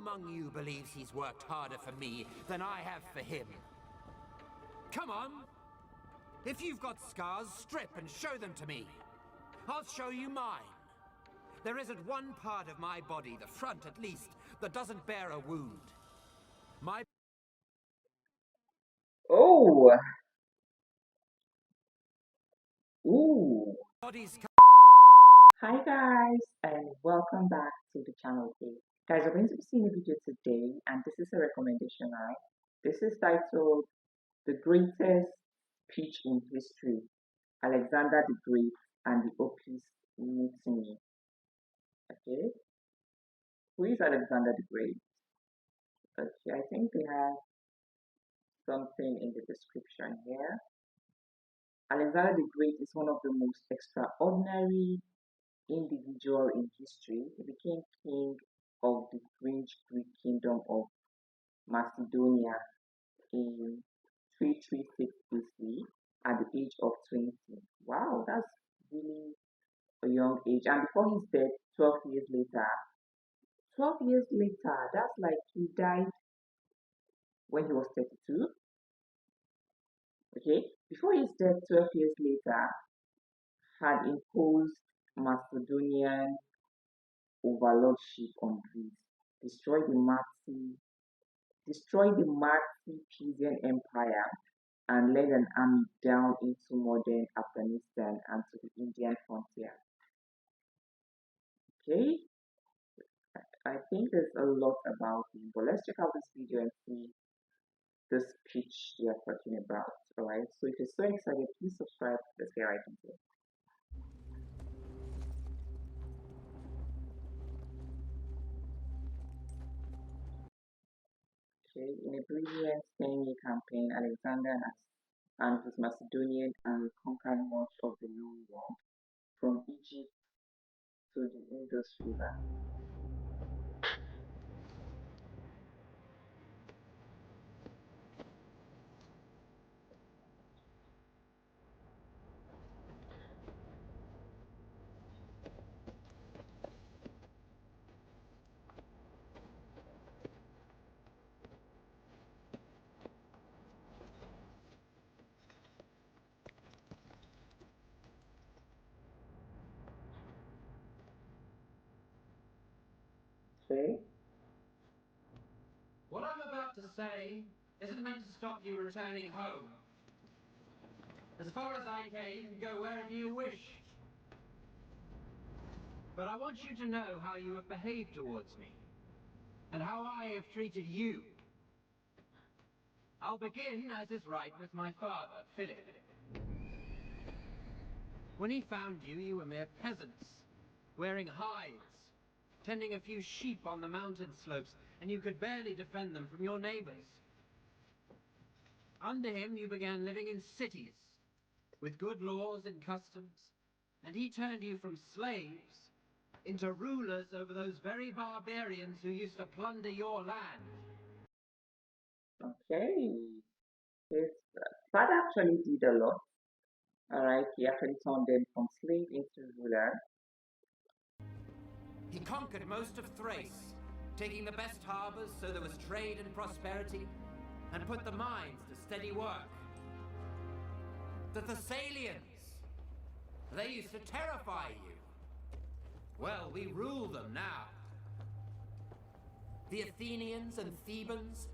among you believes he's worked harder for me than I have for him? Come on! If you've got scars, strip and show them to me. I'll show you mine. There isn't one part of my body, the front at least, that doesn't bear a wound. My Oh, ooh. body's... Hi guys, and welcome back to the channel today. Guys, we're going to be seeing a video today, and this is a recommendation, right? This is titled The Greatest Speech in History, Alexander the Great and the Opis Mutiny. Okay, who is Alexander the Great? Okay, I think they have something in the description here. Alexander the Great is one of the most extraordinary individual in history. He became king of the Greek kingdom of Macedonia in 336 BC at the age of 20. Wow, that's really a young age. And before his death, 12 years later, that's like he died when he was 32. Okay, before his death, 12 years later, had imposed Macedonian overlordship on Greece, destroyed the Persian Empire, and led an army down into modern Afghanistan and to the Indian frontier. Okay, I think there's a lot about him, but let's check out this video and see the speech we are talking about. Alright, so if you're so excited, please subscribe. Let's get right into it. Okay, in a brilliant 10-year campaign, Alexander and his Macedonian army conquered much of the known world, from Egypt to the Indus River. Okay. What I'm about to say isn't meant to stop you returning home. As far as I came, go wherever you wish. But I want you to know how you have behaved towards me, and how I have treated you. I'll begin, as is right, with my father, Philip. When he found you, you were mere peasants, wearing hides, tending a few sheep on the mountain slopes, and you could barely defend them from your neighbors. Under him, you began living in cities, with good laws and customs, and he turned you from slaves into rulers over those very barbarians who used to plunder your land. Okay. His father actually did a lot. Alright, he actually turned them from slave into ruler. He conquered most of Thrace, taking the best harbors so there was trade and prosperity, and put the mines to steady work. The Thessalians, they used to terrify you. Well, we rule them now. The Athenians and Thebans,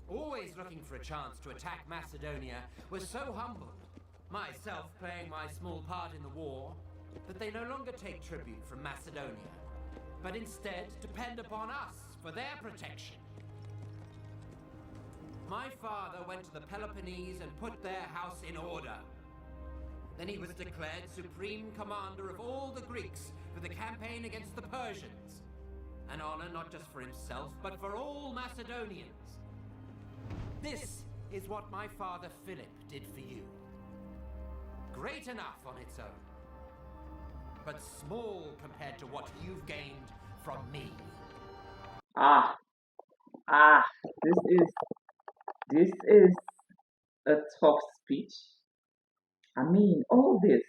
always looking for a chance to attack Macedonia, were so humbled, myself playing my small part in the war, that they no longer take tribute from Macedonia, but instead depend upon us for their protection. My father went to the Peloponnese and put their house in order. Then he was declared supreme commander of all the Greeks for the campaign against the Persians, an honor not just for himself, but for all Macedonians. This is what my father Philip did for you. Great enough on its own, but small compared to what you've gained from me. This is a tough speech. I mean, all this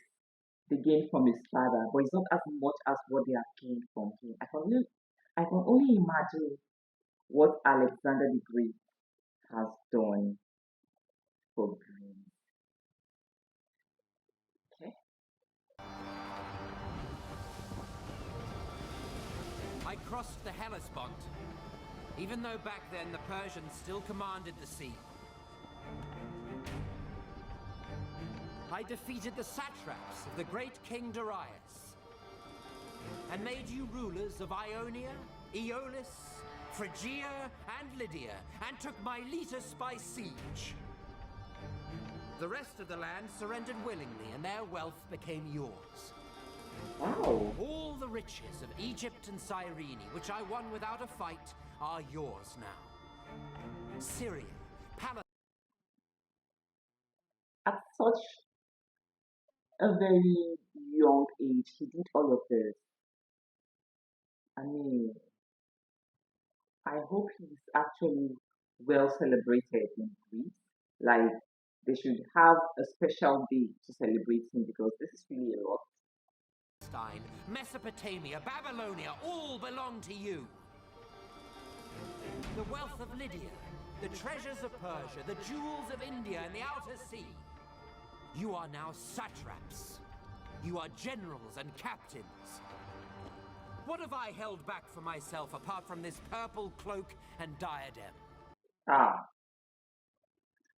they gained from his father, but it's not as much as what they have gained from him. I can only imagine what Alexander the Great has done for Greece. Okay. I crossed the Hellespont, even though back then the Persians still commanded the sea. I defeated the satraps of the great King Darius, and made you rulers of Ionia, Aeolis, Phrygia, and Lydia, and took Miletus by siege. The rest of the land surrendered willingly, and their wealth became yours. Wow. All the riches of Egypt and Cyrene, which I won without a fight, are yours now. Syria, Palestine. At such a very young age, he did all of this. I mean, I hope he's actually well celebrated in Greece. Like, they should have a special day to celebrate him because this is really a lot. Mesopotamia, Babylonia, all belong to you. The wealth of Lydia, the treasures of Persia, the jewels of India and the outer sea. You are now satraps. You are generals and captains. What have I held back for myself apart from this purple cloak and diadem? Ah,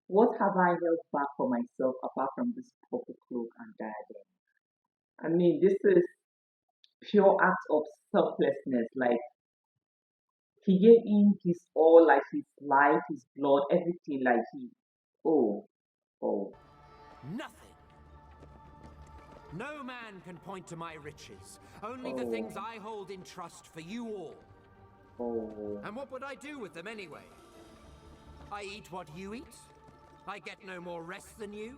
what have I held back for myself apart from this purple cloak and diadem? I mean, this is pure act of selflessness. Like, he gave in his all, like his life, his blood, everything. Like oh, oh, Nothing. No man can point to my riches, only the oh, things I hold in trust for you all. oh. And what would I do with them anyway? I eat what you eat. I get no more rest than you.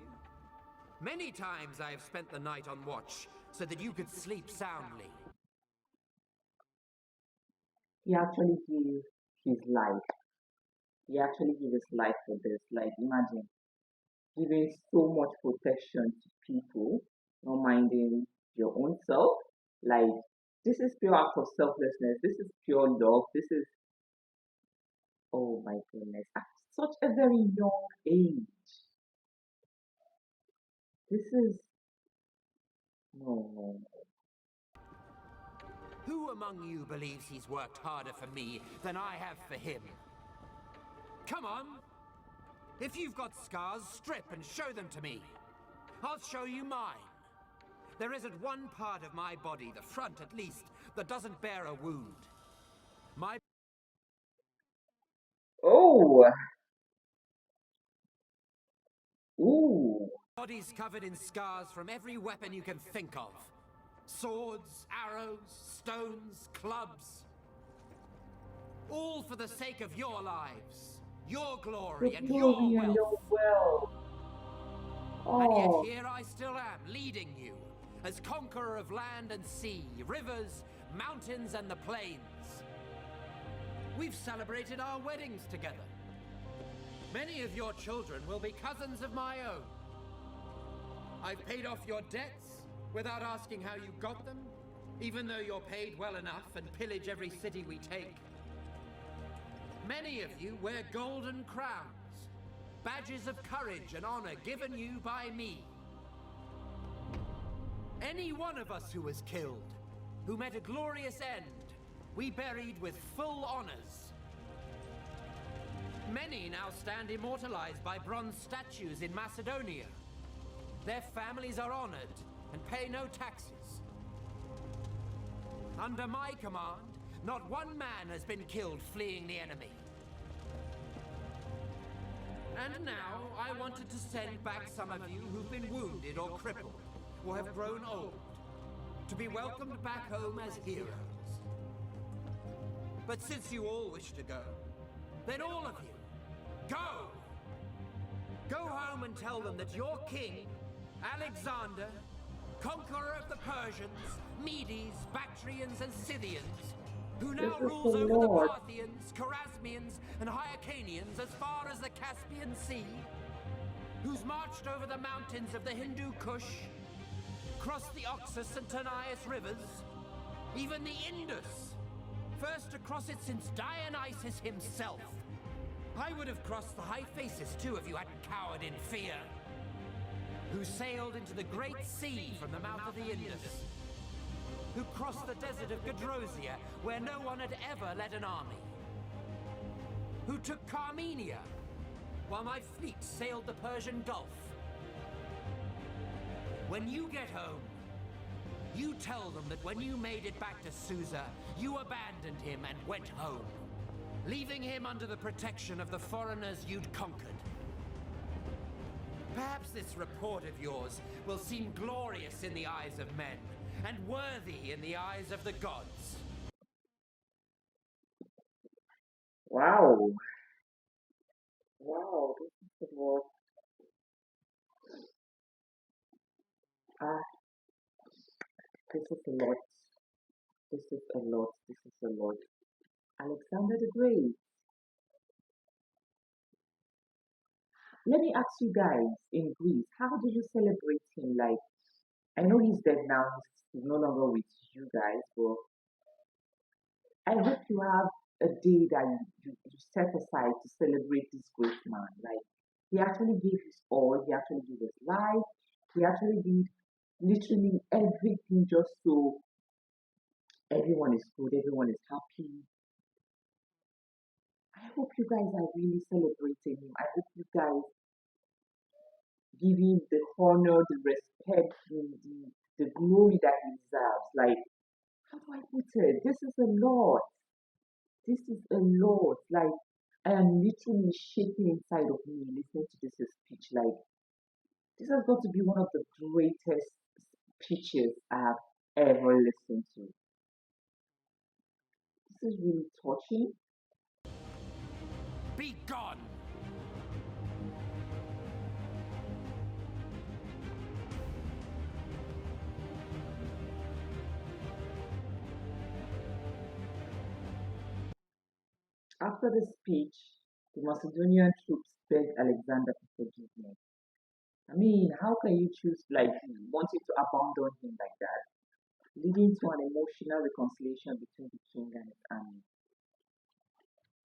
Many times I have spent the night on watch so that you could sleep soundly. He actually gave his life. He actually gave his life for this. Like, imagine giving so much protection to people, not minding your own self. Like, this is pure act of selflessness. This is pure love. This is, oh my goodness, at such a very young age. This is, no. Who among you believes he's worked harder for me than I have for him? Come on! If you've got scars, strip and show them to me. I'll show you mine. There isn't one part of my body, the front at least, that doesn't bear a wound. My Oh, ooh, body's covered in scars from every weapon you can think of. Swords, arrows, stones, clubs. All for the sake of your lives, your the glory, and glory your and your wealth. wealth. And Oh, yet here I still am, leading you, as conqueror of land and sea, rivers, mountains, and the plains. We've celebrated our weddings together. Many of your children will be cousins of my own. I've paid off your debts without asking how you got them, even though you're paid well enough and pillage every city we take. Many of you wear golden crowns, badges of courage and honor given you by me. Any one of us who was killed, who met a glorious end, we buried with full honors. Many now stand immortalized by bronze statues in Macedonia. Their families are honored and pay no taxes. Under my command, not one man has been killed fleeing the enemy. And now, I wanted to send back some of you who've been wounded or crippled, or have grown old, to be welcomed back home as heroes. But since you all wish to go, then all of you, go! Go home and tell them that your king, Alexander, conqueror of the Persians, Medes, Bactrians, and Scythians, who now this is the rules over the Lord. Parthians, Chorasmians, and Hyrcanians as far as the Caspian Sea, who's marched over the mountains of the Hindu Kush, crossed the Oxus and Tanais rivers, even the Indus, first to cross it since Dionysus himself. I would have crossed the high faces too if you hadn't cowered in fear. Who sailed into the great sea from the mouth of the Indus. Who crossed the desert of Gadrosia, where no one had ever led an army. Who took Carmenia, while my fleet sailed the Persian Gulf. When you get home, you tell them that when you made it back to Susa, you abandoned him and went home, leaving him under the protection of the foreigners you'd conquered. Perhaps this report of yours will seem glorious in the eyes of men, and worthy in the eyes of the gods. Wow. Wow, this is what ah this is a lot. This is a lot. This is a lot. Alexander the Great. Let me ask you guys in Greece, how do you celebrate him? Like, I know he's dead now, he's no longer with you guys, but I hope you have a day that you set aside to celebrate this great man. Like, he actually gave his all, he actually gave his life, he actually did literally everything just so everyone is good, everyone is happy. I hope you guys are really celebrating him. I hope you guys give him the honor, the respect, the glory that he deserves. Like, how do I put it? This is a lot. This is a lot. Like, I am literally shaking inside of me listening to this speech. Like, this has got to be one of the greatest speeches I have ever listened to. This is really touching. Be gone! After the speech, the Macedonian troops begged Alexander for forgiveness. I mean, how can you choose, like, wanting to abandon him like that, leading to an emotional reconciliation between the king and his army?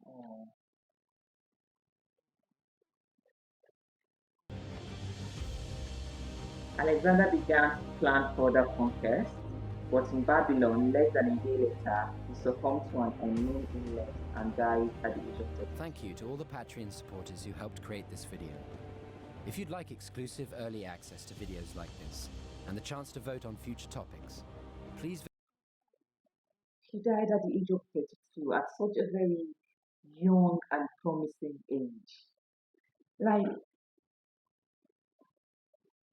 Oh. Alexander began to plan further conquest, but in Babylon, less than a day later, he succumbed to an unknown illness and died at the age of 30. Thank you to all the Patreon supporters who helped create this video. If you'd like exclusive early access to videos like this, and the chance to vote on future topics, please... He died at the age of 32 at such a very young and promising age. Like,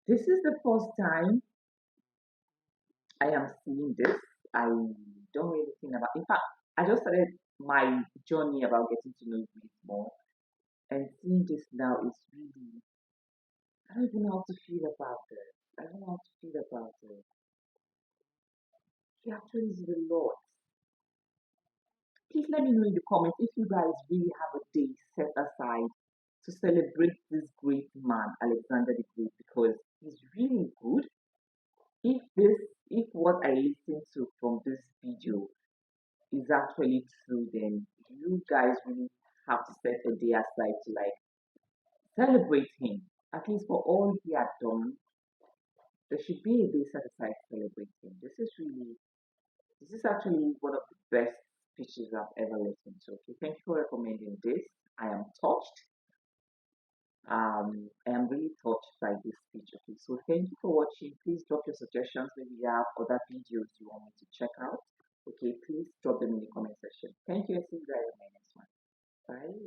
this is the first time I am seeing this. I don't really think about. In fact, I just started my journey about getting to know Greece more, and seeing this now is really. I don't even know how to feel about it. I don't know how to feel about it. He actually did a lot. Please let me know in the comments if you guys really have a day set aside to celebrate this great man, Alexander the Great, because he's really good. If what I listened to from this video is actually true, then you guys really have to set a day aside to like celebrate him. At least for all he had done, there should be a day set aside to celebrate him. This is actually one of the best speeches I've ever listened to. Okay, thank you for recommending this. I am touched. I am really touched by this speech. Okay, so thank you for watching. Please drop your suggestions. Maybe you have other videos you want me to check out. Okay, please drop them in the comment section. Thank you. See you guys in my next one. Bye.